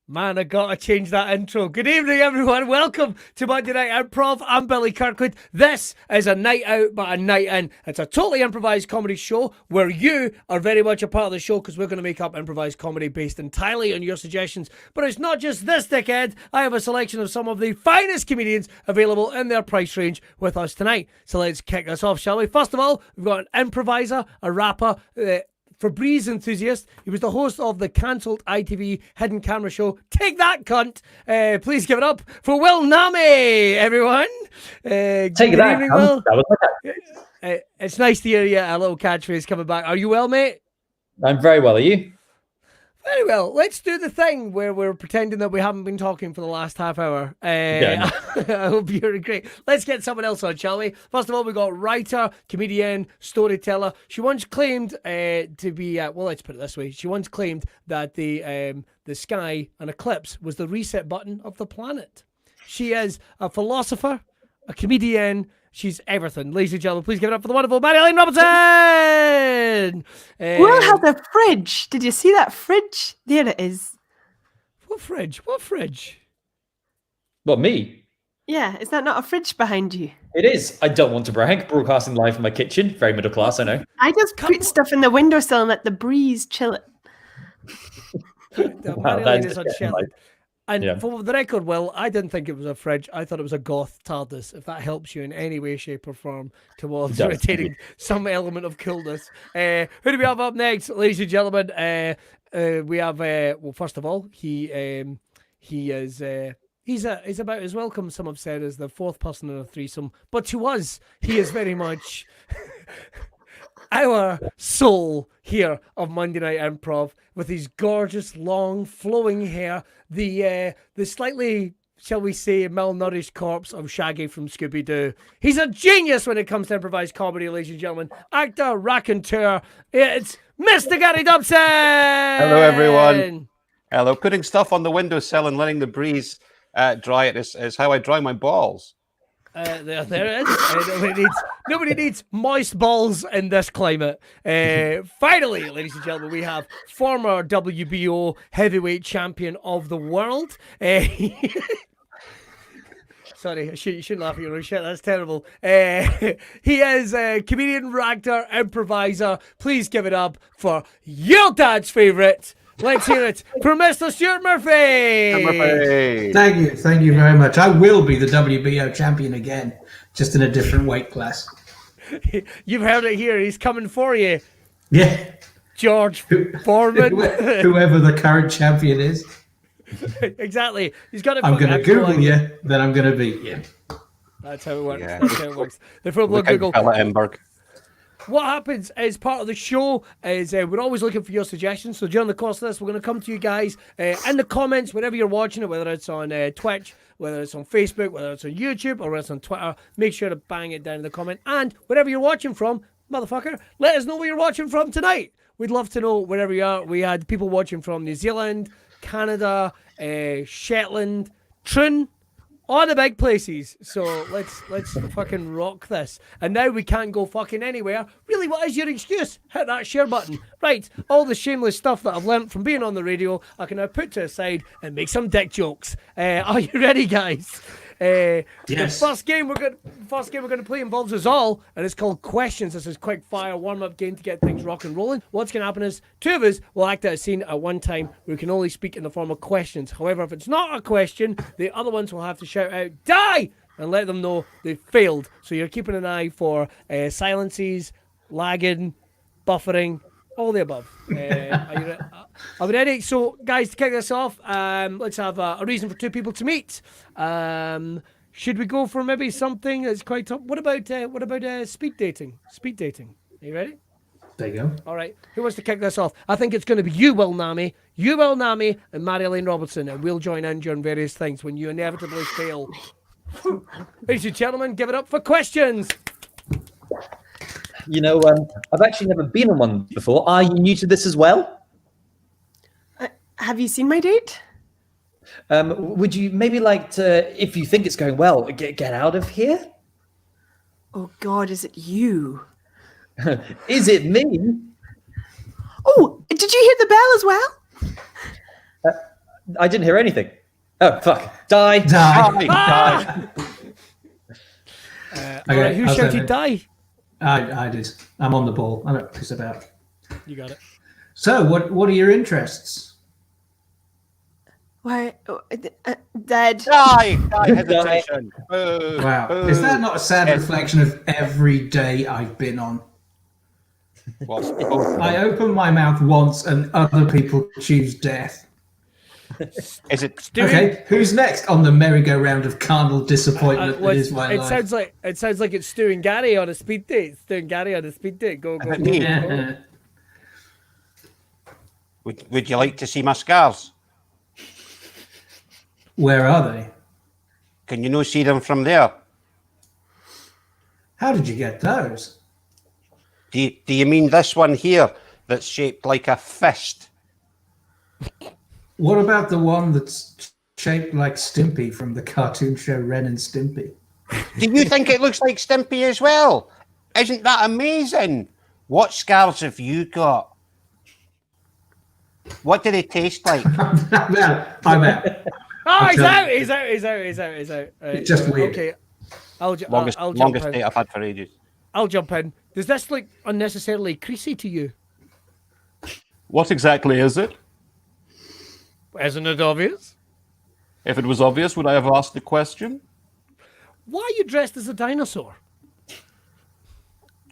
Man, I gotta change that intro. Good evening, everyone. Welcome to Monday Night Improv. I'm Billy Kirkwood. This is a night out, but a night in. It's a totally improvised comedy show where you are very much a part of the show because we're going to make up improvised comedy based entirely on your suggestions. But it's not just this, dickhead. I have a selection of some of the finest comedians available in their price range with us tonight. So let's kick this off, shall we? First of all, we've got an improviser, a rapper, Febreze enthusiast. He was the host of the cancelled ITV hidden camera show Take That Cunt. Please give it up for Will Naameh, everyone. Take that, evening, Will. That was my It's nice to hear you, a little catchphrase coming back. Are you well, mate? I'm very well. Are you? Very well. Let's do the thing where we're pretending that we haven't been talking for the last half hour. Yeah, I hope you're great. Let's get someone else on, shall we? First of all, we got writer, comedian, storyteller. She once claimed to be, well, let's put it this way. She once claimed that the sky, an eclipse, was the reset button of the planet. She is a philosopher, a comedian. She's everything. Ladies and gentlemen, please give it up for the wonderful Marjolein Robertson! Will has a fridge. Did you see that fridge? There it is. What fridge? What fridge? What, me? Yeah, is that not a fridge behind you? It is. I don't want to brag. Broadcasting live from my kitchen. Very middle class, I know. I just put stuff in the windowsill and let the breeze chill it. Marjolein is on shit. And for the record, Will, I didn't think it was a fridge. I thought it was a goth TARDIS, if that helps you in any way, shape, or form towards retaining some element of coolness. Who do we have up next, ladies and gentlemen? We have, well, first of all, he's about as welcome, some have said, as the fourth person in a threesome. But to us, he is very much our soul here of Monday Night Improv, with his gorgeous, long, flowing hair, the slightly, shall we say, malnourished corpse of Shaggy from Scooby-Doo. He's a genius when it comes to improvised comedy, ladies and gentlemen. Actor, raconteur, it's Mr. Gary Dobson! Hello, everyone. Hello. Putting stuff on the windowsill and letting the breeze dry it is how I dry my balls. There it is. Nobody needs moist balls in this climate. Finally, ladies and gentlemen, we have former WBO heavyweight champion of the world. Sorry, you shouldn't laugh at your own shit. That's terrible. He is a comedian, actor, improviser. Please give it up for your dad's favourite. Let's hear it from Mr. Stuart Murphy. Thank you very much. I will be the WBO champion again, just in a different weight class. You've heard it here. He's coming for you. Yeah. George Foreman. Whoever the current champion is. Exactly. He's got it. I'm going to Google you, then I'm going to beat you. That's how it works. Yeah. That's how it works. The football Look out, Google. fella Emberg. What happens as part of the show is we're always looking for your suggestions. So during the course of this, we're going to come to you guys in the comments, wherever you're watching it, whether it's on Twitch, whether it's on Facebook, whether it's on YouTube, or whether it's on Twitter. Make sure to bang it down in the comment. And wherever you're watching from, motherfucker, let us know where you're watching from tonight. We'd love to know wherever you are. We had people watching from New Zealand, Canada, Shetland, Troon, all the big places. So let's fucking rock this. And now we can't go fucking anywhere. Really, what is your excuse? Hit that share button. Right, all the shameless stuff that I've learnt from being on the radio, I can now put to the side and make some dick jokes. Are you ready, guys? Yes. The first game we're going to play involves us all, and it's called Questions. This is quick fire warm-up game to get things rock and rolling. What's going to happen is two of us will act out a scene at one time. We can only speak in the form of questions. However, if it's not a question, the other ones will have to shout out "Die!" and let them know they failed. So you're keeping an eye for silences, lagging, buffering, all the above. Are we ready? So, guys, to kick this off, let's have a reason for two people to meet. Should we go for maybe something that's quite tough? What about speed dating? Speed dating. Are you ready? There you go. All right. Who wants to kick this off? I think it's going to be you, Naameh, and Marjolein Robertson, and we'll join in during various things when you inevitably fail. Ladies and gentlemen, give it up for questions. You know, I've actually never been on one before. Are you new to this as well? Have you seen my date? Would you maybe like to, if you think it's going well, get out of here? Oh God, is it you? Is it me? Oh, did you hear the bell as well? I didn't hear anything. Oh, fuck. Die. Ah! All right, who shouted die? I did. I'm on the ball. I don't piss about. You got it. So, what are your interests? Why, Dad? Die hesitation. Boo, Wow. boo. Is that not a sad reflection of every day I've been on? What's I open my mouth once and other people choose death. Is it? Okay, who's next on the merry-go-round of carnal disappointment that is my life? Sounds like it's Stu and Gary on a speed date. Stu and Gary on a speed date. Go. Yeah. Would you like to see my scars? Where are they? Can you not see them from there? How did you get those? Do you mean this one here that's shaped like a fist? What about the one that's shaped like Stimpy from the cartoon show Ren and Stimpy? Do you think it looks like Stimpy as well? Isn't that amazing? What scars have you got? What do they taste like? I'm out. Oh, he's out. It's just weird. Okay, I'll Longest jump in. date I've had for ages. I'll jump in. Does this look unnecessarily creasy to you? What exactly is it? Isn't it obvious? If it was obvious, would I have asked the question? Why are you dressed as a dinosaur?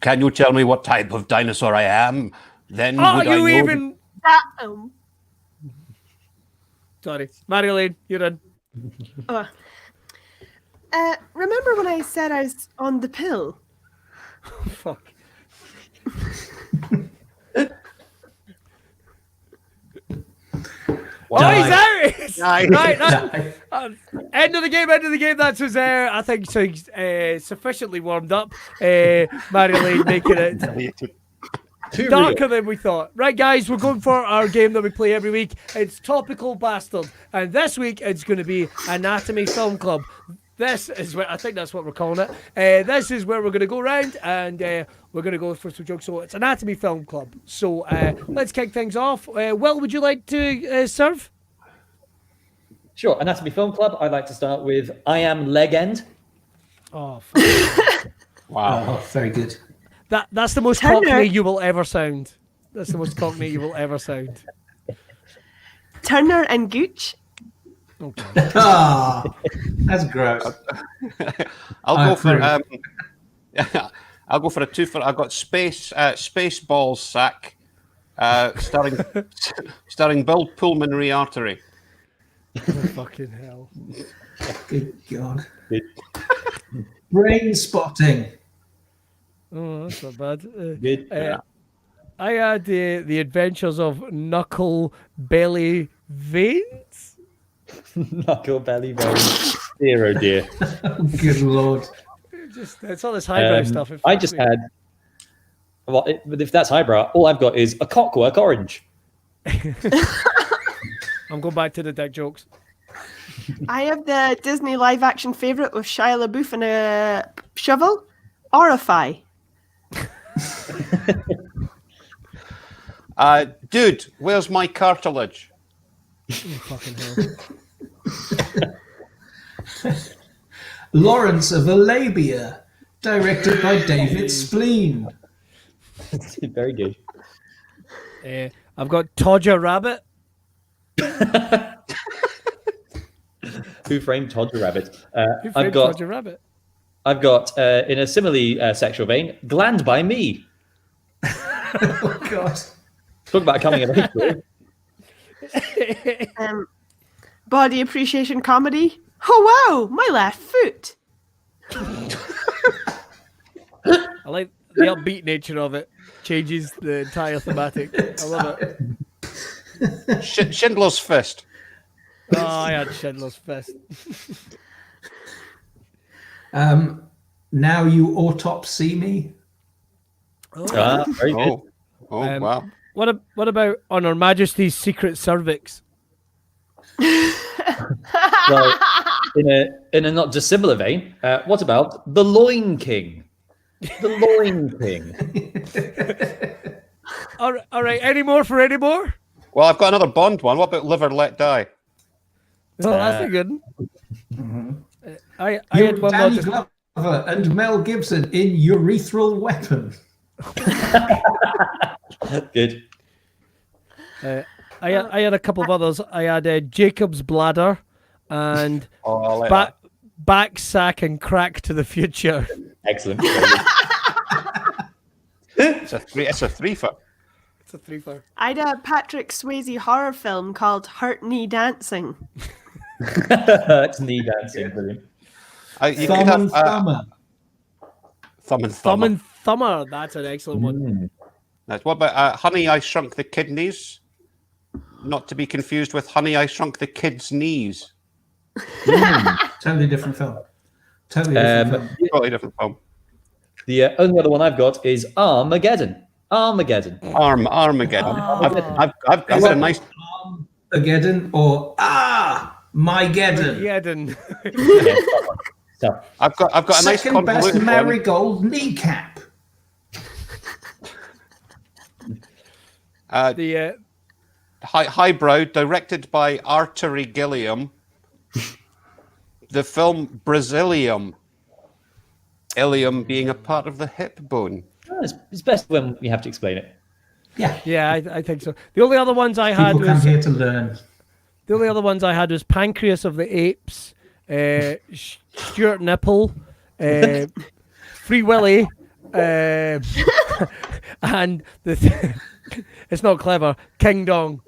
Can you tell me what type of dinosaur I am? Then Are would I you know even? Um, Sorry, Marjolein, you're in. remember when I said I was on the pill? Fuck. Oh, he's out! Die. Right, end of the game. That was, I think, sufficiently warmed up. Marjolein making it darker than we thought. Right, guys, we're going for our game that we play every week. It's Topical Bastard. And this week, it's going to be Anatomy Film Club. This is where I think that's what we're calling it. This is where we're going to go around and we're going to go for some jokes. So it's Anatomy Film Club. So let's kick things off. Will, would you like to serve? Sure. Anatomy Film Club. I'd like to start with I Am Leg End. Oh, Wow. Oh, very good. that's the most Turner. Cockney you will ever sound. That's the most Cockney you will ever sound. Turner and Gooch. Okay. Ah, that's gross. I'll go for approve. I'll go for a two for. I've got Spaceballs sack, starring Bill Pulmonary Artery. Oh, fucking hell. Good God. Brain spotting. Oh, that's not bad. Good. I had the Adventures of Knuckle Belly Veins. Knuckle belly bone. Dear, oh dear. Good Lord. It's all this highbrow stuff. It I fucks just me. had. Well, if that's highbrow, all I've got is a Cockwork Orange. I'm going back to the dick jokes. I have the Disney live-action favourite with Shia LaBeouf and a shovel. Orify. Dude, where's my cartilage? Oh, fucking hell. Lawrence of Arabia, directed by David Spleen. Very good. I've got Todger Rabbit. Who Framed Todger Rabbit? Who framed I've got Todger Rabbit? in a similarly sexual vein, Gland by Me. Oh, God. Talk about coming of age. Really. Body appreciation comedy. Oh wow, my left foot. I like the upbeat nature of it. Changes the entire thematic. I love it. Schindler's Fist. Oh, I had Schindler's Fist. Now you autopsy me. Very good. Oh, wow. What about On Her Majesty's Secret Cervix? Well, in a not dissimilar vein, what about the Loin King? The Loin King. All right. Any more for any more? Well, I've got another Bond one. What about Live or Let Die? Oh, that's a good one. I had one more. Danny Just, Glover and Mel Gibson in Urethral Weapon. Good. I had a couple of others. I had Jacob's Bladder and Oh, I like that. Back Sack and Crack to the Future. Excellent. It's a three-fer. It's a 3-4. I had a Patrick Swayze horror film called Hurt Knee Dancing. That's knee dancing. Brilliant. You Thumb could have and Thumber. Thumb and Thumb Thumber. and Thumber. That's an excellent one. Nice. What about Honey, I Shrunk the Kidneys? Not to be confused with Honey, I Shrunk the Kids' Knees. Totally different film. Totally different film. Totally different film. The only other one I've got is Armageddon. Armageddon. Armageddon. I've got a nice. Armageddon or Mygeddon. Geddon. Yeah, so, I've got a nice Second best convoluted one. marigold kneecap. The Highbrow, directed by Artery Gilliam. The film Brazilium. Ilium being a part of the hip bone. it's best when you have to explain it. Yeah. I think so. The only other ones I had People come was here to learn. the only other ones I had was Pancreas of the Apes, Stuart Nipple, Free Willy, and it's not clever. King Dong.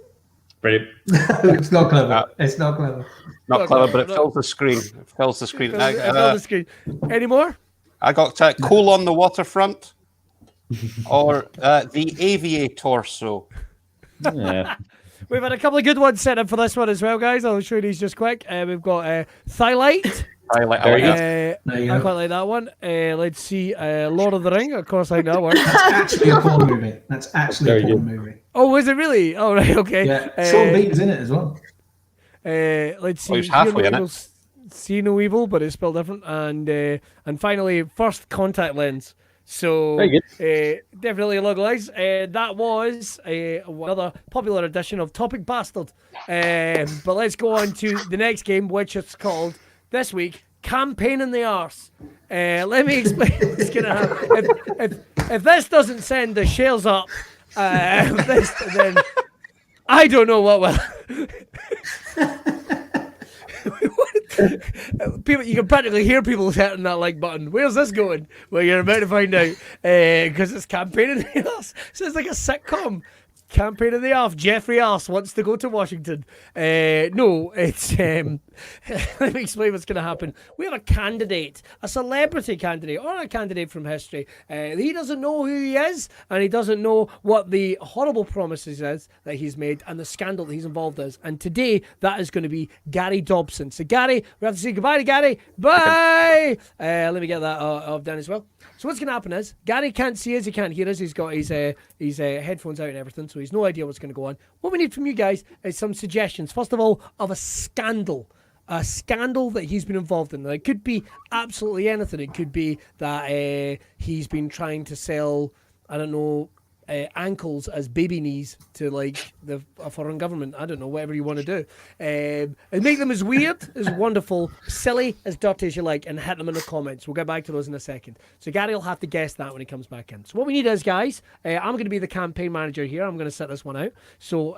Brilliant. It's not clever. It's not clever. Not clever, but it fills the screen. It fills the screen. It's on the screen. Any more? I got Cool on the Waterfront or The Aviator. So Yeah. We've had a couple of good ones set up for this one as well, guys. I'll show you these just quick. We've got Thylite. I like Very that. There you I go. quite like that one. Let's see. Lord of the Ring. Of course, I know one. That's actually a porn movie. That's actually Very a porn good. movie. Oh, is it really? Oh, right. Okay. Yeah. Sean Bean's in it as well. Let's see. he's halfway in it. See No Evil, but it's spelled different. And finally, First Contact Lens. So definitely localized. That was another popular edition of Topic Bastard. But let's go on to the next game, which is called this week Campaign in the Arse. Let me explain what's going to happen. If this doesn't send the shares up, then I don't know what will. People, you can practically hear people hitting that like button. Where's this going? Well, you're about to find out because it's Campaign in the Arse. So it's like a sitcom. Campaign in the Arse. Jeffrey Arse wants to go to Washington. No, it's let me explain what's going to happen. We have a candidate, a celebrity candidate, or a candidate from history. He doesn't know who he is, and he doesn't know what the horrible promises is that he's made and the scandal that he's involved in. And today, that is going to be Gary Dobson. So Gary, we have to say goodbye to Gary. Bye! Let me get that off down as well. So what's going to happen is, Gary can't see us, he can't hear us, he's got his headphones out and everything, so he's no idea what's going to go on. What we need from you guys is some suggestions, first of all, of a scandal that he's been involved in. Now, it could be absolutely anything. It could be that he's been trying to sell, I don't know, ankles as baby knees to like a foreign government. I don't know, whatever you want to do. And make them as weird, as wonderful, silly, as dirty as you like, and hit them in the comments. We'll get back to those in a second. So Gary will have to guess that when he comes back in. So what we need is, guys, I'm going to be the campaign manager here. I'm going to set this one out. So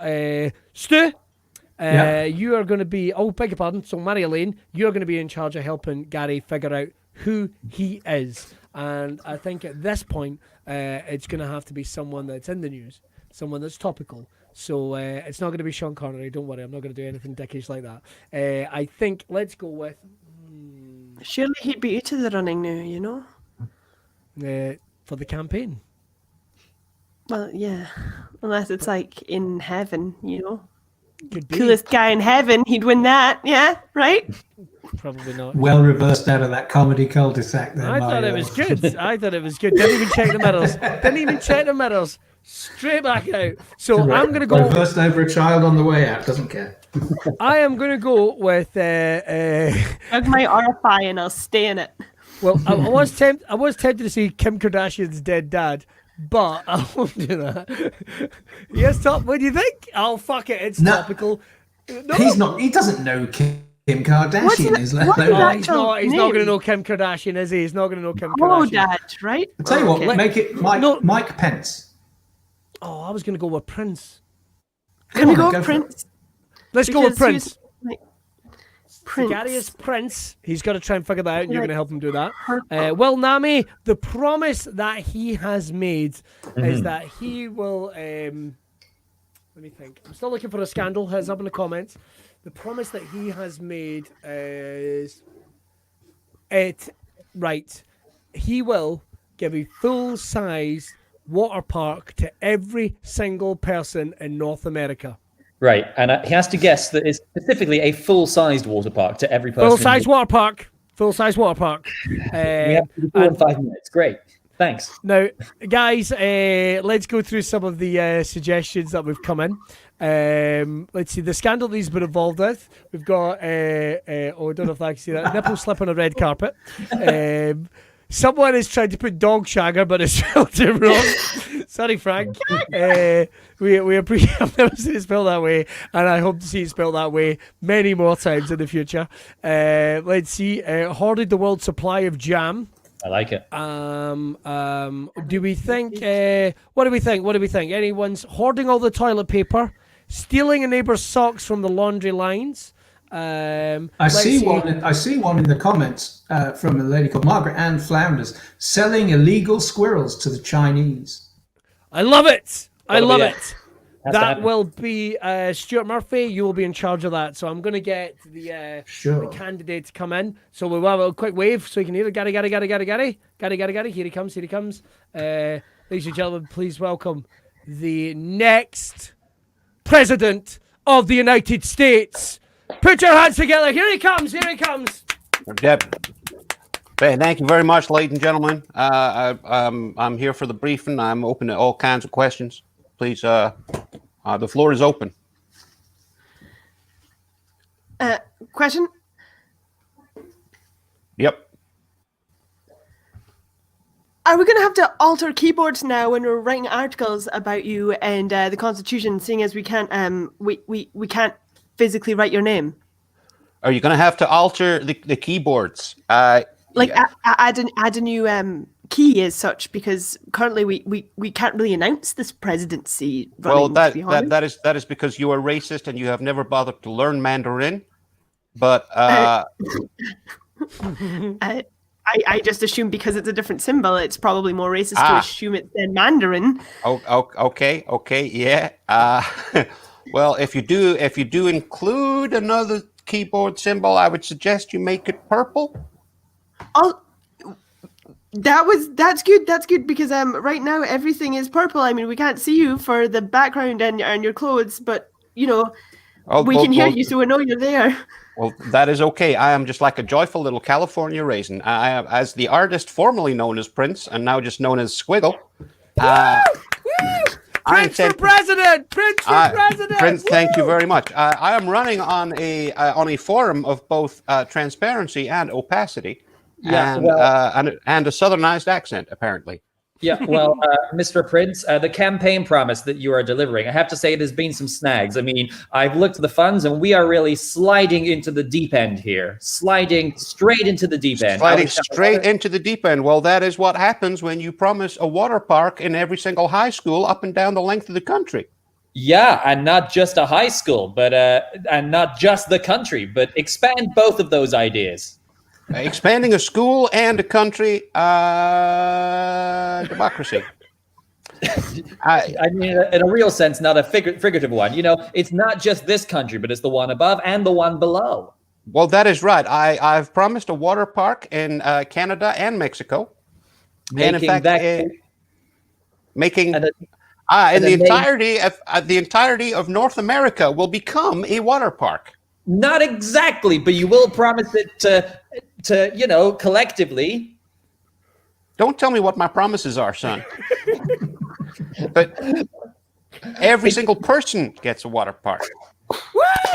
Stu, you are going to be, beg your pardon, so Marjolein, you're going to be in charge of helping Gary figure out who he is. And I think at this point, it's going to have to be someone that's in the news, someone that's topical. So it's not going to be Sean Connery. Don't worry, I'm not going to do anything dickish like that. I think let's go with... Surely he'd be out of the running now, you know? For the campaign. Well, yeah. Unless it's like in heaven, you know? Could be. Coolest guy in heaven, he'd win that, yeah? Right? Probably not. Well reversed out of that comedy cul-de-sac there, I thought it was good. Didn't even check the mirrors. Straight back out. So I'm going to go... Reversed over a child on the way out. Doesn't care. I am going to go with... Hug my RFI and I'll stay in it. Well, I was tempted to see Kim Kardashian's dead dad, but I won't do that. Yes, Top, what do you think? Oh, fuck it. It's topical. No. He doesn't know Kim Kardashian is. He's not going to know Kim Kardashian, is he? He's not going to know Kim Kardashian. Oh, Dad, right? I'll tell you what, make it Mike Pence. Oh, I was going to go with Prince. Can we go with Prince? Let's go with Prince. Prince. Gary is Prince. He's got to try and figure that out, and you're going to help him do that. Well, Naameh, the promise that he has made is that he will... let me think. I'm still looking for a scandal. Heads up in the comments. The promise that he has made is... He will give a full-size water park to every single person in North America. Right, and he has to guess that it's specifically a full-sized water park to every person. Full-size water park. We have to do 4 and 5 minutes. Great, thanks. Now, guys, let's go through some of the suggestions that we've come in. Let's see, the scandal that he's been involved with. We've got, I don't know if I can see that, nipple slip on a red carpet. Someone is trying to put dog shagger, but it's spelled it wrong. Sorry, Frank. We appreciate. I've never seen it spelled that way, and I hope to see it spelled that way many more times in the future. Let's see. Hoarded the world's supply of jam. I like it. Do we think? What do we think? Anyone's hoarding all the toilet paper, stealing a neighbour's socks from the laundry lines. I see one in the comments from a lady called Margaret Ann Flounders selling illegal squirrels to the Chinese. I love it. It. That That will be Stuart Murphy. You will be in charge of that. So I'm going to get the candidate to come in. So we'll have a quick wave so you can hear it. Gary. Here he comes. Ladies and gentlemen, please welcome the next president of the United States. Put your hands together. Here he comes. Yep. Thank you very much, ladies and gentlemen. I'm here for the briefing. I'm open to all kinds of questions. Please, the floor is open. Question? Are we going to have to alter keyboards now when we're writing articles about you and the Constitution, seeing as we can't we can't physically write your name? Are you going to have to alter the keyboards? Add a new key as such, because currently we can't really announce this presidency running. Well, that is because you are racist and you have never bothered to learn Mandarin. But I just assume because it's a different symbol, it's probably more racist to assume it's in Mandarin. Okay, yeah. Well, if you do include another keyboard symbol, I would suggest you make it purple. Oh, that's good. That's good, because right now everything is purple. I mean, we can't see you for the background and your clothes, but we can hear you, so we know you're there. Well, that is okay. I am just like a joyful little California raisin. I am, as the artist formerly known as Prince and now just known as Squiggle. Prince for president! Prince for president! Prince, thank you very much. I am running on a forum of both transparency and opacity, and a southernized accent, apparently. Yeah, well, Mr. Prince, the campaign promise that you are delivering, I have to say there's been some snags. I mean, I've looked at the funds and we are really sliding into the deep end here. Sliding straight into the deep end. Sliding straight into the deep end. Well, that is what happens when you promise a water park in every single high school up and down the length of the country. Yeah, and not just a high school, but and not just the country, but expand both of those ideas. Expanding a school and a country, democracy. I mean, in a real sense, not a figurative one. It's not just this country, but it's the one above and the one below. Well, that is right. I've promised a water park in Canada and Mexico. The entirety of North America will become a water park. Not exactly, but you will promise it to collectively. Don't tell me what my promises are, son. But every single person gets a water park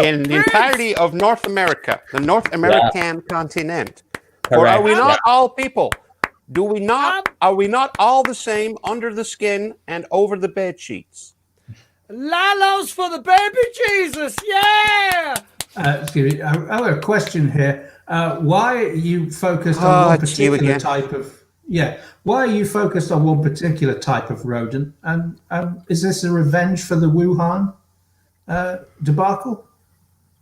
in the entirety of North America, the North American continent. Or are we not all people? Are we not all the same under the skin and over the bed sheets? Lalos for the baby Jesus, yeah! Excuse me, I have a question here. Why are you focused on one particular type of? Yeah, why are you focused on one particular type of rodent? And is this a revenge for the Wuhan debacle?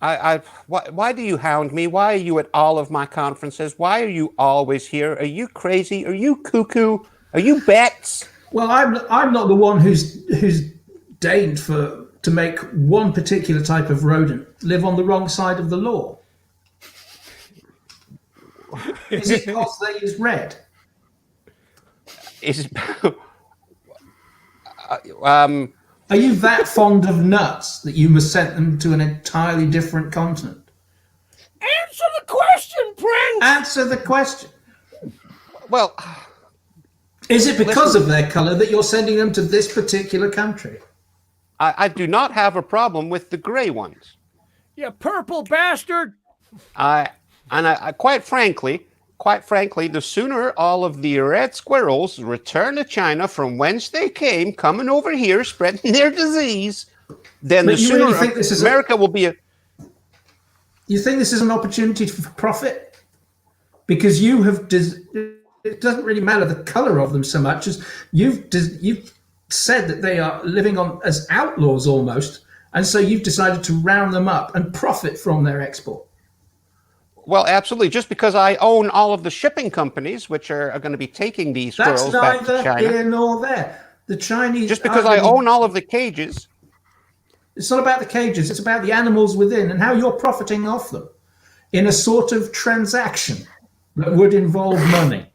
Why do you hound me? Why are you at all of my conferences? Why are you always here? Are you crazy? Are you cuckoo? Are you bats? Well, I'm not the one who's deigned to make one particular type of rodent live on the wrong side of the law. Is it because they use red? Are you that fond of nuts that you must send them to an entirely different continent? Answer the question, Prince! Answer the question. Well, is it because of their color that you're sending them to this particular country? I do not have a problem with the gray ones. You purple bastard! Quite frankly, the sooner all of the red squirrels return to China from whence they came, coming over here, spreading their disease, then the sooner America will be a... You think this is an opportunity for profit? Because you have... It doesn't really matter the color of them so much as you've said that they are living on as outlaws almost, and so you've decided to round them up and profit from their export. Well, absolutely. Just because I own all of the shipping companies, which are going to be taking these squirrels back to China. That's neither here nor there. The Chinese... Just because I own all of the cages... It's not about the cages. It's about the animals within and how you're profiting off them in a sort of transaction that would involve money.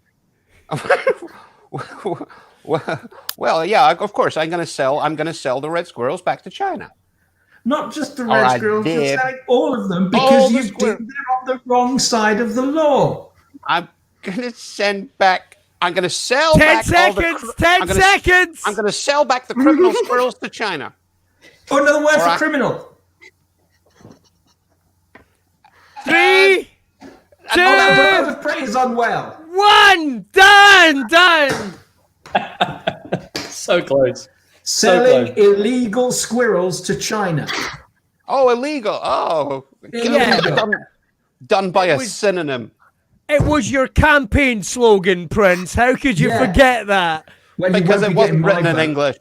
Well, yeah, of course. I'm going to sell the red squirrels back to China. Not just the red squirrels, you're selling all of them because they're on the wrong side of the law. I'm going to sell back 10 seconds! 10 seconds! I'm going to sell back the criminal squirrels to China. Oh, another word for criminal. 3, 2, the bird of prey is unwell. 1, done! So close. Selling So close. illegal squirrels to China. Oh, illegal. Oh, Yeah. done by a was- synonym. It was your campaign slogan, Prince. How could you Yeah. forget that? Well, you Because won't it be getting wasn't written my in vote. English.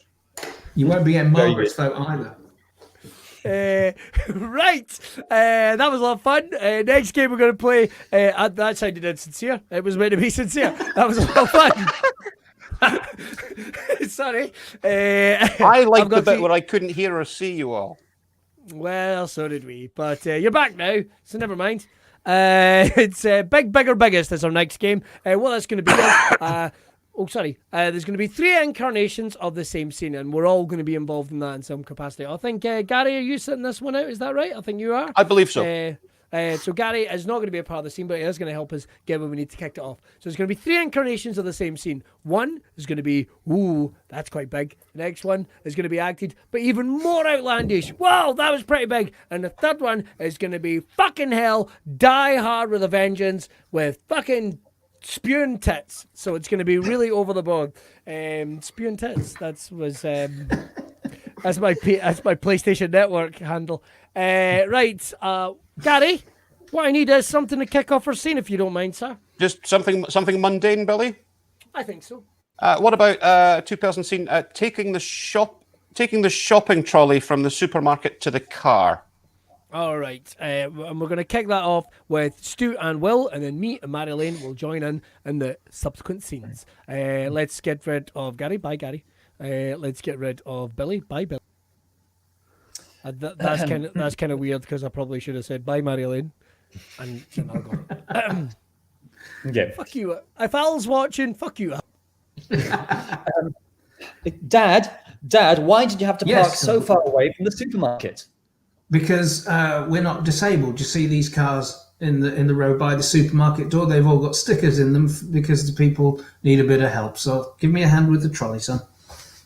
You won't be getting Very Margaret's vote either. Right. That was a lot of fun. Next game we're going to play. That sounded insincere. It was meant to be sincere. That was a lot of fun. Sorry. I liked I've the got bit to- where I couldn't hear or see you all. Well, so did we. But you're back now, so never mind. It's Big, Bigger, Biggest is our next game. What that's going to be is, there's going to be 3 incarnations of the same scene, and we're all going to be involved in that in some capacity. I think, Gary, are you sitting this one out? Is that right? I think you are. I believe so. So Gary is not going to be a part of the scene, but he is going to help us get where we need to kick it off. So there's going to be 3 incarnations of the same scene. One is going to be, ooh, that's quite big. The next one is going to be acted, but even more outlandish. Wow, that was pretty big. And the third one is going to be fucking hell, Die Hard with a Vengeance with fucking spewing tits. So it's going to be really over the board. Spewing tits. That's my PlayStation Network handle. Right, Gary, what I need is something to kick off our scene, if you don't mind, sir. Just something mundane, Billy. I think so. What about 2,000 scene? Taking the shopping trolley from the supermarket to the car. All right, and we're going to kick that off with Stu and Will, and then me and Marjolein will join in the subsequent scenes. Let's get rid of Gary. Bye, Gary. Let's get rid of Billy. Bye, Billy. That's kind of weird because I probably should have said bye, Marjolein, and then I'll go. Yeah. Fuck you. If Al's watching, fuck you. Dad, why did you have to Yes, park so far away from the supermarket? Because we're not disabled. You see these cars in the road by the supermarket door. They've all got stickers in them because the people need a bit of help. So give me a hand with the trolley, son.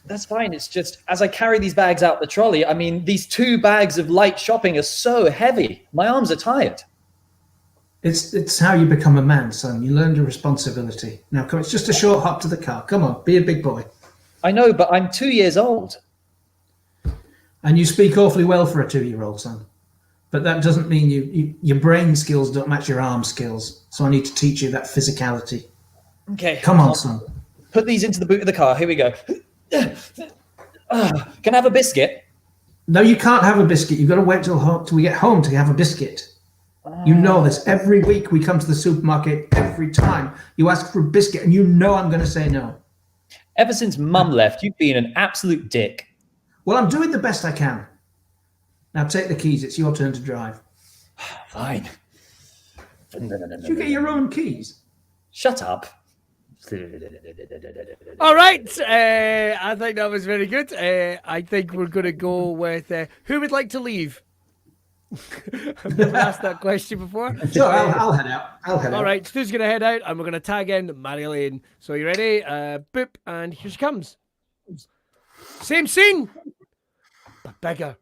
That's fine. It's just as I carry these bags out the trolley, I mean, these 2 bags of light shopping are so heavy. My arms are tired. It's how you become a man, son. You learn your responsibility. Now, come. It's just a short hop to the car. Come on, be a big boy. I know, but I'm 2 years old. And you speak awfully well for a 2-year-old, son. But that doesn't mean your brain skills don't match your arm skills. So I need to teach you that physicality. Okay. Come on, I'll son. Put these into the boot of the car. Here we go. Can I have a biscuit? No, you can't have a biscuit. You've got to wait till we get home to have a biscuit. You know this. Every week we come to the supermarket, every time you ask for a biscuit, and you know I'm going to say no. Ever since Mum left, you've been an absolute dick. Well, I'm doing the best I can. Now take the keys. It's your turn to drive. Fine. Did you get your own keys? Shut up. All right, I think that was very good. I think we're going to go with who would like to leave? I've never asked that question before. Sure, I'll head out. All right, Stu's going to head out, and we're going to tag in Marjolein. So you ready? Boop, and here she comes. Same scene, but bigger.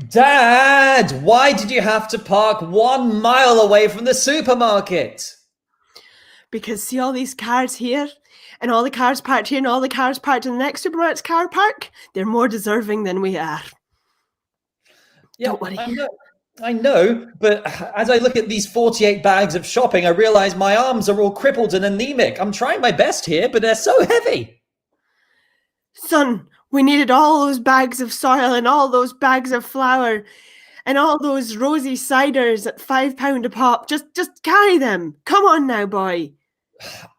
Dad, why did you have to park 1 mile away from the supermarket? Because see all these cars here, and all the cars parked here, and all the cars parked in the next supermarket's car park? They're more deserving than we are. Yeah, Don't worry. I know, but as I look at these 48 bags of shopping, I realize my arms are all crippled and anemic. I'm trying my best here, but they're so heavy. Son, we needed all those bags of soil and all those bags of flour and all those rosy ciders at £5 a pop. Just carry them. Come on now, boy.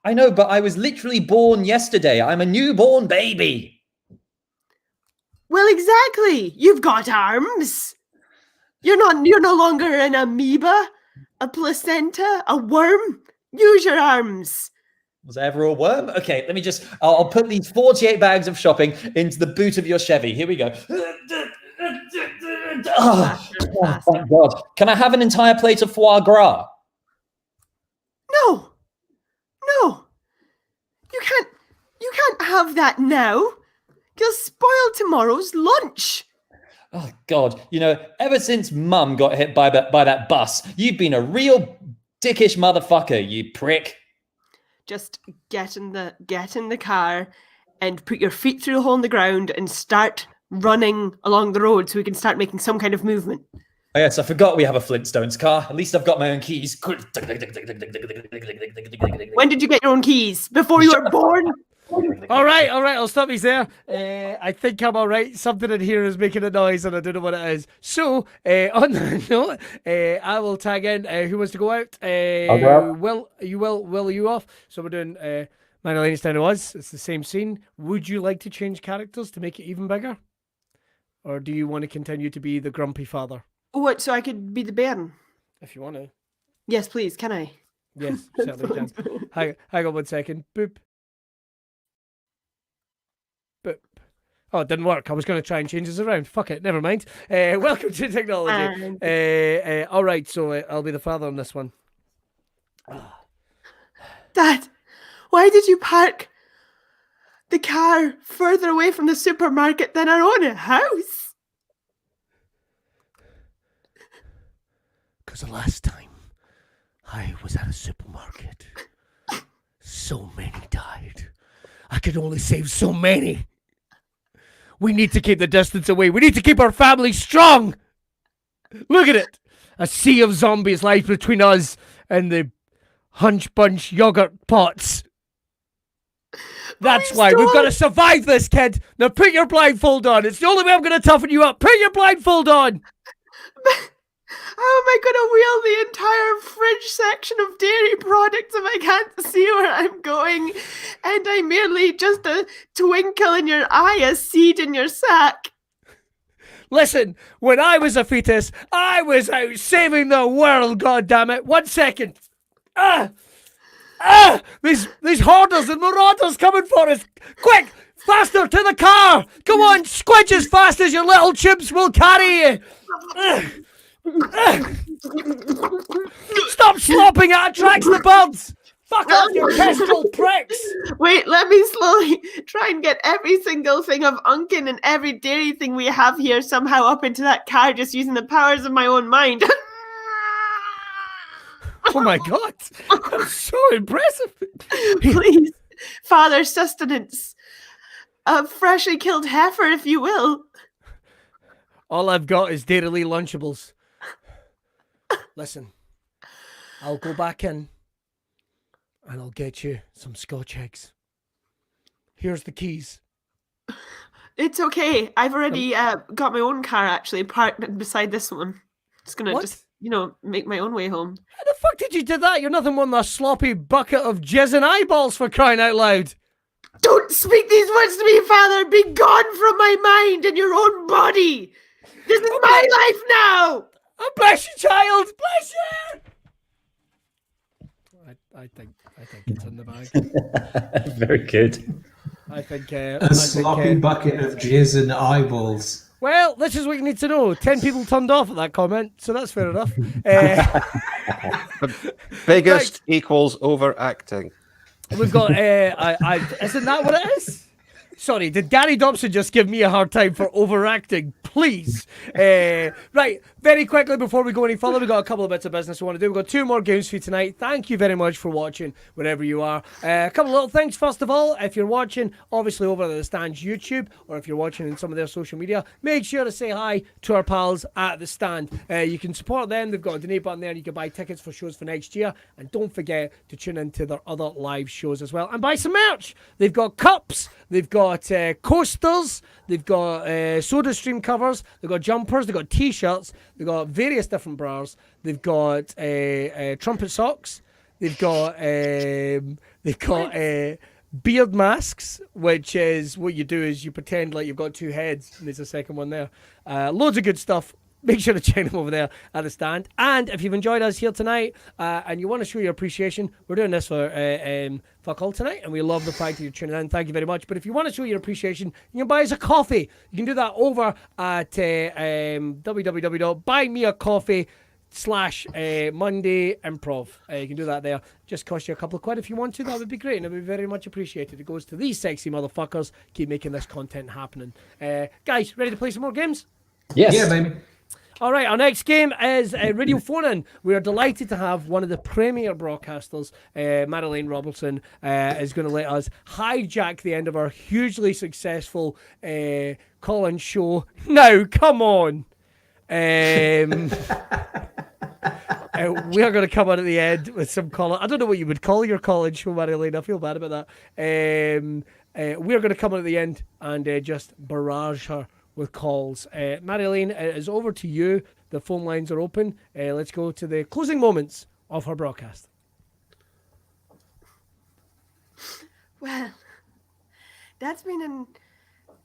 I know, but I was literally born yesterday. I'm a newborn baby. Well, exactly. You've got arms. You're no longer an amoeba, a placenta, a worm. Use your arms. Was I ever a worm? Okay, I'll put these 48 bags of shopping into the boot of your Chevy. Here we go. Oh, thank God. Can I have an entire plate of foie gras? No. You can't have that now. You'll spoil tomorrow's lunch. Oh, God. You know, ever since Mum got hit by that bus, you've been a real dickish motherfucker, you prick. just get in the car and put your feet through the hole in the ground and start running along the road so we can start making some kind of movement. Oh, yes, I forgot we have a Flintstones car. At least I've got my own keys. When did you get your own keys? Before you were born? All right, I'll stop you there. I think I'm all right. Something in here is making a noise and I don't know what it is. So, on that note, I will tag in who wants to go out. I'll go out. Will, are you off? So we're doing Marjolein down to us. It's the same scene. Would you like to change characters to make it even bigger? Or do you want to continue to be the grumpy father? What, so I could be the bairn? If you want to. Yes, please. Can I? Yes, certainly can. Hang on 1 second. Boop. Boop. Oh, it didn't work. I was going to try and change this around. Fuck it. Never mind. Welcome to technology. All right, so I'll be the father on this one. Dad, why did you park the car further away from the supermarket than our own house? Because the last time I was at a supermarket, so many died. I could only save so many. We need to keep the distance away. We need to keep our family strong. Look at it. A sea of zombies lies between us and the Hunch Bunch yogurt pots. That's why we've got to survive this, kid. Now put your blindfold on. It's the only way I'm going to toughen you up. Put your blindfold on. How am I going to wheel the entire fridge section of dairy products if I can't see where I'm going? And I'm merely just a twinkle in your eye, a seed in your sack. Listen, when I was a fetus, I was out saving the world, goddammit. 1 second. These hoarders and marauders coming for us. Quick, faster to the car. Come on, squidge as fast as your little chimps will carry you. Stop slopping, it attracts the birds. Fuck off, you pistol pricks. Wait, let me slowly try and get every single thing of Unkin and every dairy thing we have here somehow up into that car just using the powers of my own mind. Oh my god, that's so impressive. Please, father, sustenance. A freshly killed heifer, if you will. All I've got is Dairy Lunchables. Listen, I'll go back in and I'll get you some Scotch eggs. Here's the keys. It's okay. I've already got my own car actually parked beside this one. Just gonna make my own way home. How the fuck did you do that? You're nothing more than a sloppy bucket of jizz and eyeballs, for crying out loud. Don't speak these words to me, father. Be gone from my mind and your own body. This is my life now. Oh, bless you, child. Bless you. I think it's in the bag. Very good. I think a sloppy bucket of jizz and eyeballs. Well, this is what you need to know. 10 people turned off at that comment, so that's fair enough. Biggest equals overacting. We've got. Isn't that what it is? Sorry, did Gary Dobson just give me a hard time for overacting? Please. Right, very quickly before we go any further, we've got a couple of bits of business we want to do. We've got 2 more games for you tonight. Thank you very much for watching, wherever you are. A couple of little things. First of all, if you're watching, obviously over at The Stand's YouTube, or if you're watching in some of their social media, make sure to say hi to our pals at The Stand. You can support them. They've got a donate button there. You can buy tickets for shows for next year. And don't forget to tune into their other live shows as well. And buy some merch. They've got cups. They've got coasters, they've got soda stream covers, they've got jumpers, they've got t-shirts, they've got various different bras, they've got trumpet socks, they've got beard masks, which is what you do is you pretend like you've got 2 heads, and there's a second one there. Loads of good stuff. Make sure to check them over there at The Stand. And if you've enjoyed us here tonight and you want to show your appreciation, we're doing this for fuck all tonight, and we love the fact that you're tuning in. Thank you very much. But if you want to show your appreciation, you can buy us a coffee. You can do that over at www.buymeacoffee.com/Monday Improv. You can do that there. Just cost you a couple of quid if you want to. That would be great, and it would be very much appreciated. It goes to these sexy motherfuckers. Keep making this content happening. Guys, ready to play some more games? Yes. Yeah, baby. All right, our next game is Radio Phone-In. We are delighted to have one of the premier broadcasters, Marjolein Robertson, is going to let us hijack the end of our hugely successful call-in show. Now, come on. We are going to come on at the end with some call. I don't know what you would call your call-in show, Marjolein. I feel bad about that. We are going to come on at the end and just barrage her with calls. Marjolein, it is over to you. The phone lines are open. Let's go to the closing moments of her broadcast. Well, that's been a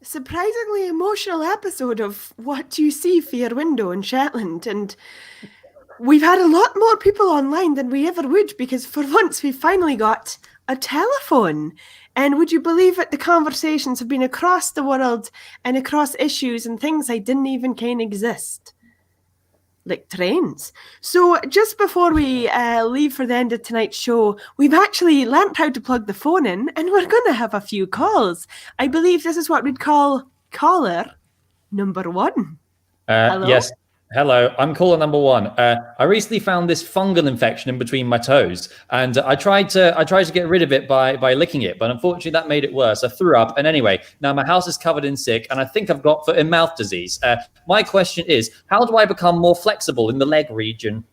surprisingly emotional episode of What You See for Your Window in Shetland, and we've had a lot more people online than we ever would, because for once we finally got a telephone. And would you believe it, the conversations have been across the world and across issues and things I didn't even kind of exist. Like trains. So just before we leave for the end of tonight's show, we've actually learnt how to plug the phone in, and we're going to have a few calls. I believe this is what we'd call caller number one. Hello? Yes. Hello, I'm caller number one. I recently found this fungal infection in between my toes, and I tried to get rid of it by licking it, but unfortunately that made it worse. I threw up, and anyway, now my house is covered in sick, and I think I've got foot and mouth disease. My question is, how do I become more flexible in the leg region?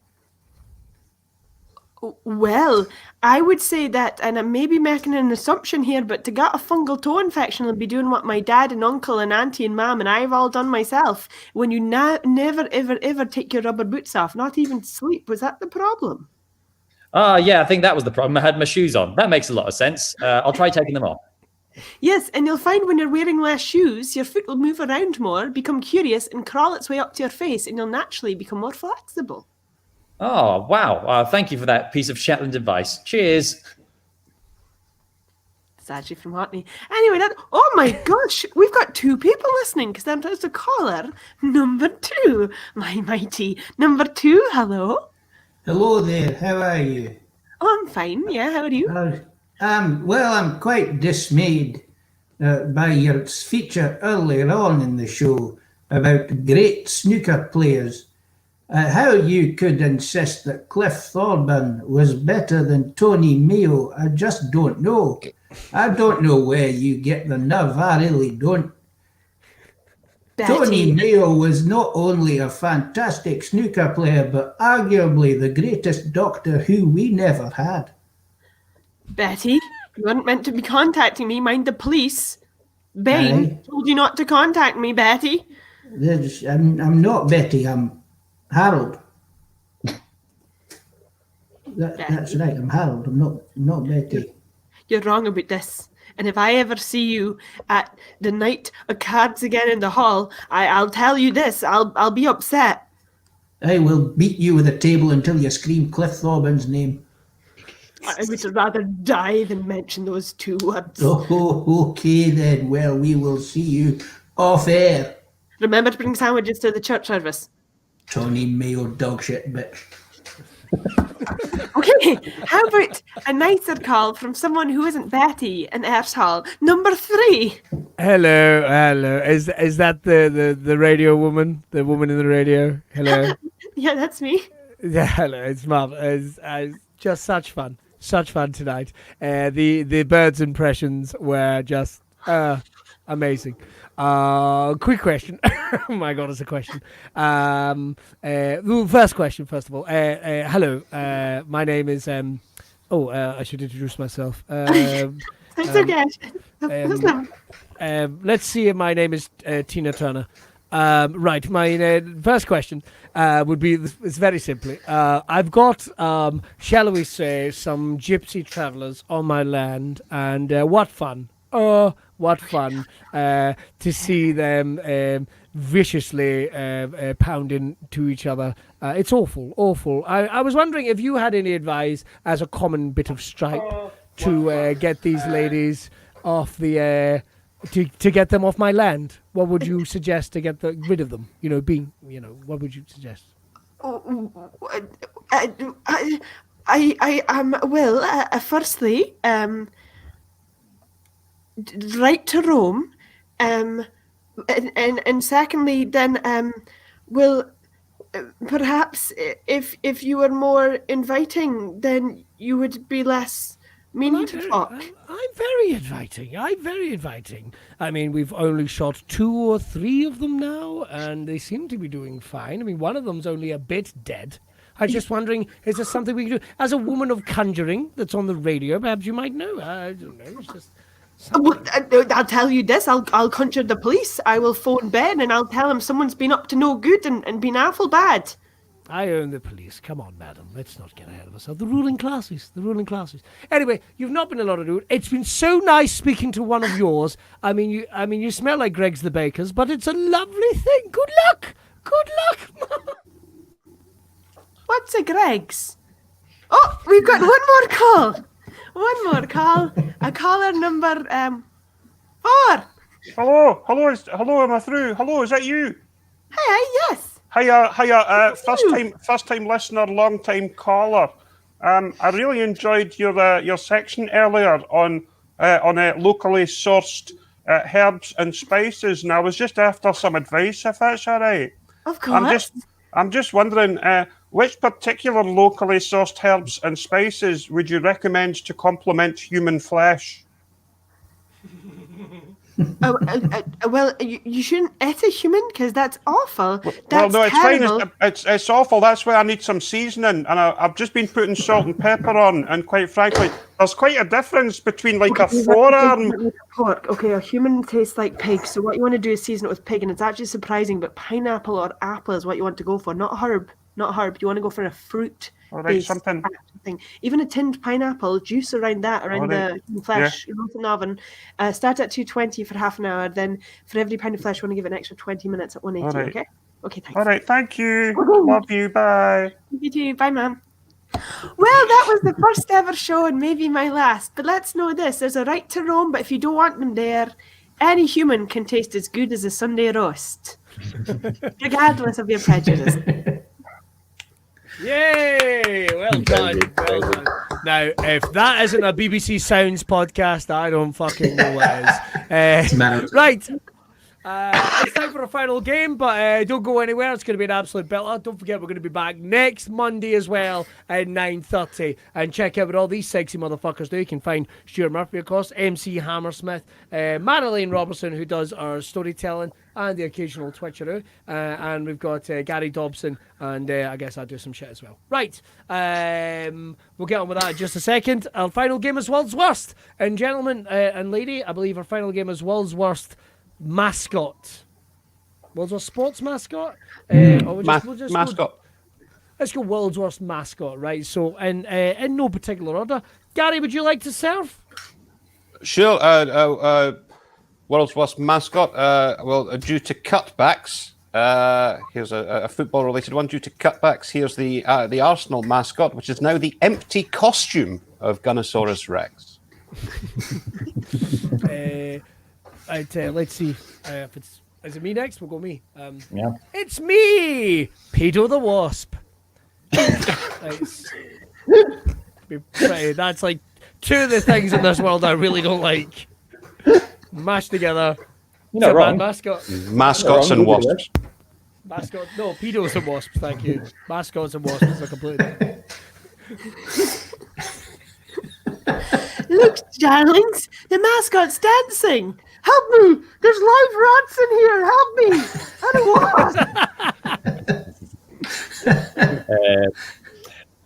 Well, I would say that, and I may be making an assumption here, but to get a fungal toe infection, I'll be doing what my dad and uncle and auntie and mum and I've all done myself. When you never, ever, ever take your rubber boots off, not even sleep. Was that the problem? Yeah, I think that was the problem. I had my shoes on. That makes a lot of sense. I'll try taking them off. Yes, and you'll find when you're wearing less shoes, your foot will move around more, become curious, and crawl its way up to your face, and you'll naturally become more flexible. Oh, wow. Thank you for that piece of Shetland advice. Cheers. It's actually from Hackney. Anyway, oh my gosh, we've got two people listening, because then there's a caller, number two. My mighty number two, hello. Hello there, how are you? Oh, I'm fine, yeah, how are you? Well, I'm quite dismayed by your feature earlier on in the show about great snooker players. How you could insist that Cliff Thorburn was better than Tony Mayo, I just don't know. I don't know where you get the nerve, I really don't. Betty. Tony Mayo was not only a fantastic snooker player, but arguably the greatest Doctor Who we never had. Betty, you weren't meant to be contacting me, mind the police. Bain told you not to contact me, Betty. I'm not Betty, I'm Harold. That's right, I'm Harold. I'm not Betty. You're wrong about this. And if I ever see you at the night of cards again in the hall, I'll tell you this. I'll be upset. I will beat you with a table until you scream Cliff Thorburn's name. I would rather die than mention those two words. Oh, okay then. Well, we will see you off air. Remember to bring sandwiches to the church service. Tony Mayo dogshit bitch. Okay, how about a nicer call from someone who isn't Betty in Ayers Hall? Number three. Hello. Is that the radio woman? The woman in the radio? Hello. Yeah, that's me. Yeah, hello. It's marvelous. It's just such fun. Such fun tonight. The birds' impressions were just amazing. Quick question. Oh my God, it's a question. First question, first of all. Hello. My name is. I should introduce myself. It's okay. Let's see. My name is Tina Turner. Right. My first question would be. It's very simply. I've got, shall we say, some gypsy travelers on my land, and what fun! Oh, what fun to see them viciously pounding to each other. It's awful. I was wondering if you had any advice as a common bit of stripe to get these ladies off the air, to get them off my land. What would you suggest to get rid of them? What would you suggest? Firstly, write to Rome, and secondly, then we'll perhaps if you were more inviting, then you would be less mean to talk. I'm very inviting. I mean, we've only shot 2 or 3 of them now, and they seem to be doing fine. I mean, one of them's only a bit dead. I was just wondering, is there something we can do? As a woman of conjuring that's on the radio, perhaps you might know. I don't know. It's just I'll tell you this. I'll conjure the police. I will phone Ben and I'll tell him someone's been up to no good and been awful bad. I own the police. Come on, madam. Let's not get ahead of ourselves. The ruling classes. Anyway, you've not been a lot of do. It's been so nice speaking to one of yours. I mean, you smell like Greg's the Baker's, but it's a lovely thing. Good luck. What's a Greg's? Oh, we've got one more call. A caller number 4. Hello, am I through? Hello, is that you? Hi, yes. Hiya, first time listener, long time caller. I really enjoyed your section earlier on locally sourced herbs and spices, and I was just after some advice, if that's all right. Of course. I'm just wondering, which particular locally sourced herbs and spices would you recommend to complement human flesh? Well, you shouldn't eat a human because that's awful. Well, no, it's terrible. fine. It's awful. That's why I need some seasoning, and I've just been putting salt and pepper on. And quite frankly, there's quite a difference between like a forearm. Pork. Okay, a human tastes like pig. So what you want to do is season it with pig, and it's actually surprising. But pineapple or apple is what you want to go for, not herb. Not herb. You want to go for a fruit. All right, something. Thing. Even a tinned pineapple, juice around the flesh, roast in the oven. Start at 220 for half an hour. Then for every pound of flesh, you want to give it an extra 20 minutes at 180. Right. Okay. Okay. Thanks. All right. Thank you. Love you. Bye. You too. Bye, ma'am. Well, that was the first ever show and maybe my last. But let's know this: there's a right to roam, but if you don't want them there, any human can taste as good as a Sunday roast, regardless of your prejudice. Yay! Well done. Now, if that isn't a BBC Sounds podcast, I don't fucking know what is. Right. It's time for a final game, but don't go anywhere. It's going to be an absolute belter. Don't forget, we're going to be back next Monday as well at 9:30. And check out what all these sexy motherfuckers do. You can find Stuart Murphy, of course, MC Hammersmith, Marjolein Robertson, who does our storytelling and the occasional twitcheroo. And we've got Gary Dobson, and I guess I'll do some shit as well. Right. We'll get on with that in just a second. Our final game is World's Worst. And gentlemen and lady, I believe our final game is World's Worst mascot. World's Worst sports mascot? Mascot. Let's go World's Worst mascot, right? So, in no particular order. Gary, would you like to serve? Sure. World's Worst mascot. Well, due to cutbacks, here's a football-related one. Due to cutbacks, here's the Arsenal mascot, which is now the empty costume of Gunnosaurus Rex. Let's see if is it me next? We'll go me. Yeah. It's me, Pedo the Wasp. That's like 2 of the things in this world I really don't like. Mashed together. You're not wrong. Mascot. Mascots and wasps. Mascot. No, pedos and wasps. Thank you. Mascots and wasps are completely. Look, darlings, the mascot's dancing. Help me! There's live rats in here. Help me! I don't want.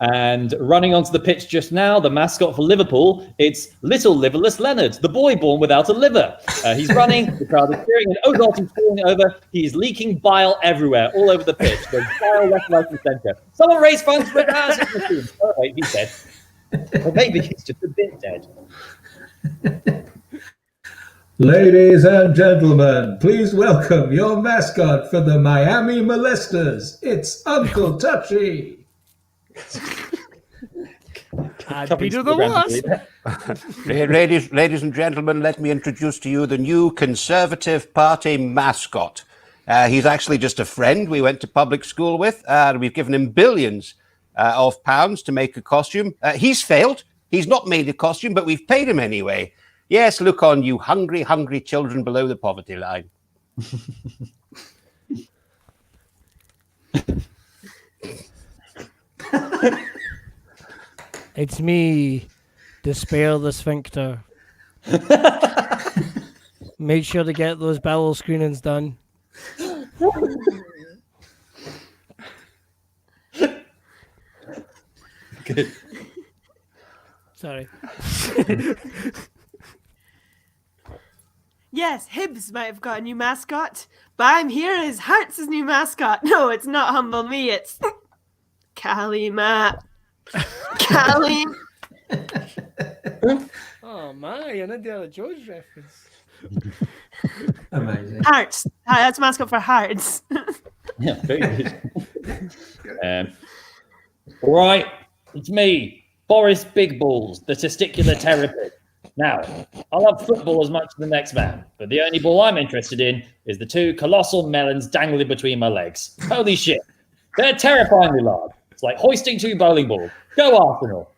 And running onto the pitch just now, the mascot for Liverpool, it's Little Liverless Leonard, the boy born without a liver. He's running, the crowd is cheering, and Ozark is falling over. He's leaking bile everywhere, all over the pitch. There's bile left, right, and centre. Someone raise funds for a dialysis machine. Oh, wait, he's dead. Or maybe he's just a bit dead. Ladies and gentlemen, please welcome your mascot for the Miami Molesters. It's Uncle Touchy. Peter the Wasp. Ladies and gentlemen, let me introduce to you the new Conservative Party mascot. He's actually just a friend we went to public school with. We've given him billions of pounds to make a costume. He's failed. He's not made a costume, but we've paid him anyway. Yes, look on, you hungry, hungry children below the poverty line. It's me, Despair the Sphincter. Make sure to get those bowel screenings done. Good. Sorry. Yes, Hibbs might have got a new mascot, but I'm here as Hearts' new mascot. No, it's not Humble Me, it's Callie Matt. Callie. Oh my, an Indiana Jones reference. Amazing. Hearts. That's mascot for Hearts. Yeah, very good. All right, it's me, Boris Big Balls, the testicular terrapin. Now, I love football as much as the next man, but the only ball I'm interested in is the two colossal melons dangling between my legs. Holy shit, they're terrifyingly large. It's like hoisting two bowling balls. Go Arsenal!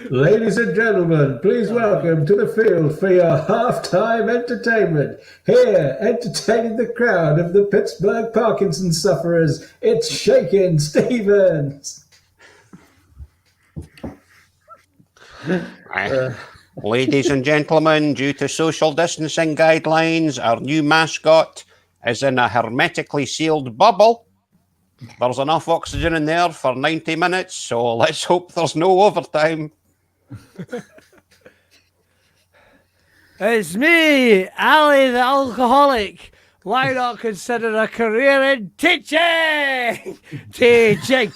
Ladies and gentlemen, please welcome to the field for your halftime entertainment. Here, entertaining the crowd of the Pittsburgh Parkinson sufferers, it's Shakin' Stevens. Ladies and gentlemen, due to social distancing guidelines, our new mascot is in a hermetically sealed bubble. There's enough oxygen in there for 90 minutes, so let's hope there's no overtime. It's me, Ali the alcoholic. Why not consider a career in teaching? Teaching.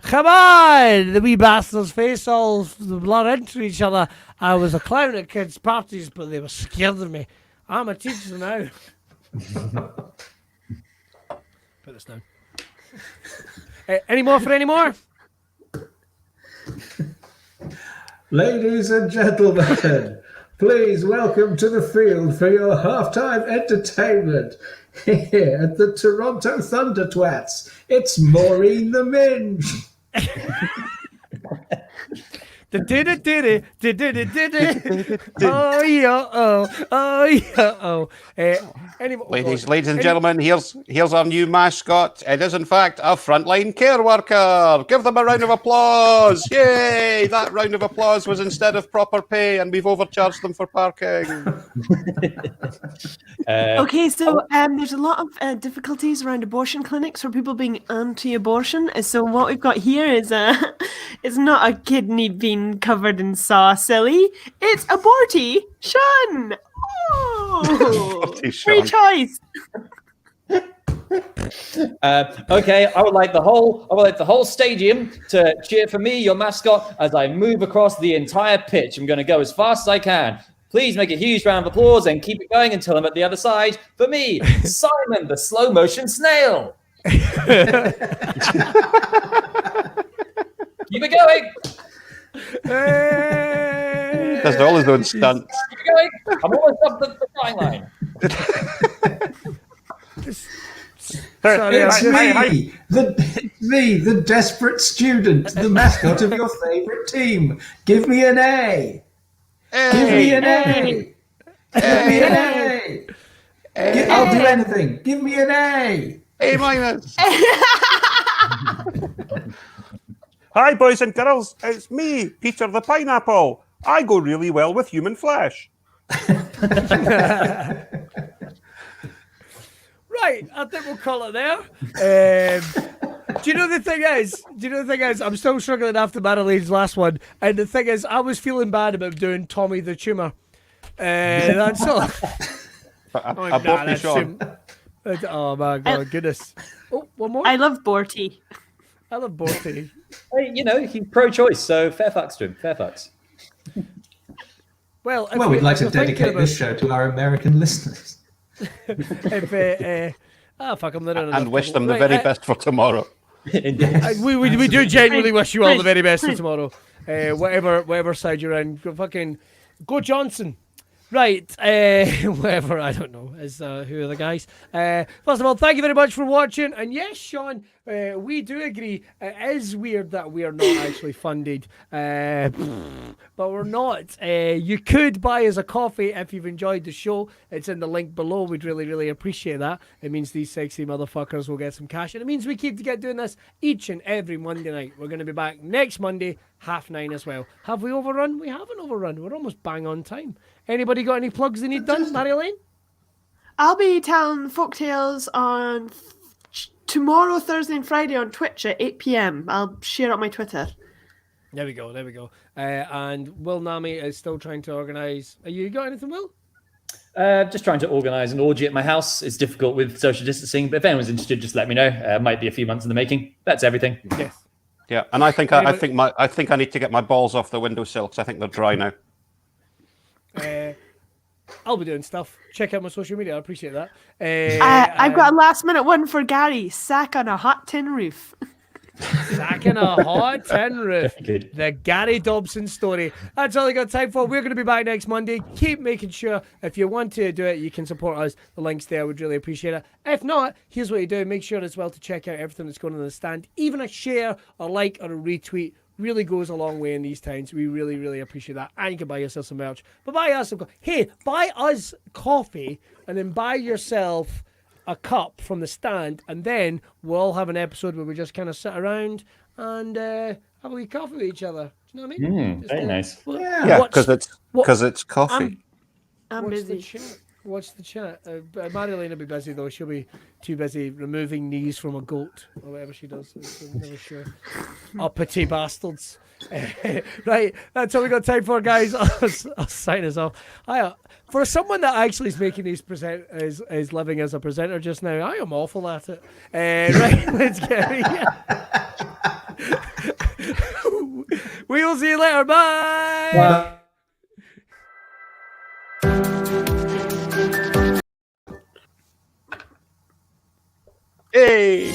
Come on! The wee bastards' face all blur into each other. I was a clown at kids' parties, but they were scared of me. I'm a teacher now. Put this down. Any more for any more? Ladies and gentlemen, please welcome to the field for your halftime entertainment. Here at the Toronto Thunder Twats, it's Maureen the Minge. Oh yeah. Ladies and gentlemen, here's our new mascot. It is in fact a frontline care worker. Give them a round of applause. Yay! That round of applause was instead of proper pay, and we've overcharged them for parking. Okay, so there's a lot of difficulties around abortion clinics for people being anti-abortion. So what we've got here is it's not a kidney bean covered in sauce, silly. It's aborty Sean. Oh, free choice. Okay, I would like the whole stadium to cheer for me, your mascot, as I move across the entire pitch. I'm going to go as fast as I can. Please make a huge round of applause and keep it going until I'm at the other side. For me, Simon, the slow motion snail. Keep it going. That's all his own stunts. Keep it going. I'm almost up the flying line. It's me, the desperate student, the mascot of your favourite team. Give me an A. Give me an A. Give me an A. I'll do anything. Give me an A. A minus. Hi, boys and girls. It's me, Peter the Pineapple. I go really well with human flesh. Right, I think we'll call it there. Do you know the thing is? I'm still struggling after Marjolein's last one. And the thing is, I was feeling bad about doing Tommy the Tumour. That's all. Aborty Sean. Oh my God, goodness. Oh, one more? I love Borty. I love Borty. Hey, you know, he's pro-choice, so fair fucks to him. Fair fucks. Well, We'd like to dedicate this show to our American listeners. Fuck, I'm not in And wish them the very best for tomorrow. We do genuinely wish you all the very best for tomorrow. Whatever side you're in, go Johnson. Right, whatever, I don't know, who are the guys. First of all, thank you very much for watching. And yes, Sean, we do agree. It is weird that we are not actually funded, but we're not. You could buy us a coffee if you've enjoyed the show. It's in the link below. We'd really, really appreciate that. It means these sexy motherfuckers will get some cash, and it means we keep to get doing this each and every Monday night. We're going to be back next Monday, 9:30 as well. Have we overrun? We haven't overrun. We're almost bang on time. Anybody got any plugs they need done, Marjolein? I'll be telling folktales on tomorrow, Thursday and Friday on Twitch at 8 p.m. I'll share up my Twitter. There we go. And Will Naameh is still trying to organise. You got anything, Will? Just trying to organise an orgy at my house. It's difficult with social distancing, but if anyone's interested, just let me know. Might be a few months in the making. That's everything. Yes. Yeah, and I think I think I need to get my balls off the windowsill because I think they're dry now. I'll be doing stuff. Check out my social media. I appreciate that. I've got a last minute one for Gary. Sack on a hot tin roof. Sack on a hot tin roof. Good. The Gary Dobson story. That's all I got time for. We're going to be back next Monday. Keep making sure if you want to do it, you can support us. The link's there. We'd really appreciate it. If not, here's what you do. Make sure as well to check out everything that's going on in the stand. Even a share, a like, or a retweet really goes a long way in these times. We really, really appreciate that. And you can buy yourself some merch. But buy us buy us coffee and then buy yourself a cup from the stand, and then we'll have an episode where we just kind of sit around and have a wee coffee with each other. Do you know what I mean? Very nice. Yeah, because it's coffee. I'm busy. Watch the chat. Marjolein will be busy though. She'll be too busy removing knees from a goat or whatever she does. I'm never sure. Uppity bastards. Right, that's all we got time for, guys. I'll sign us off. For someone that actually is making these is living as a presenter just now, I am awful at it. Right, let's get it. We will see you later. Bye. Hey!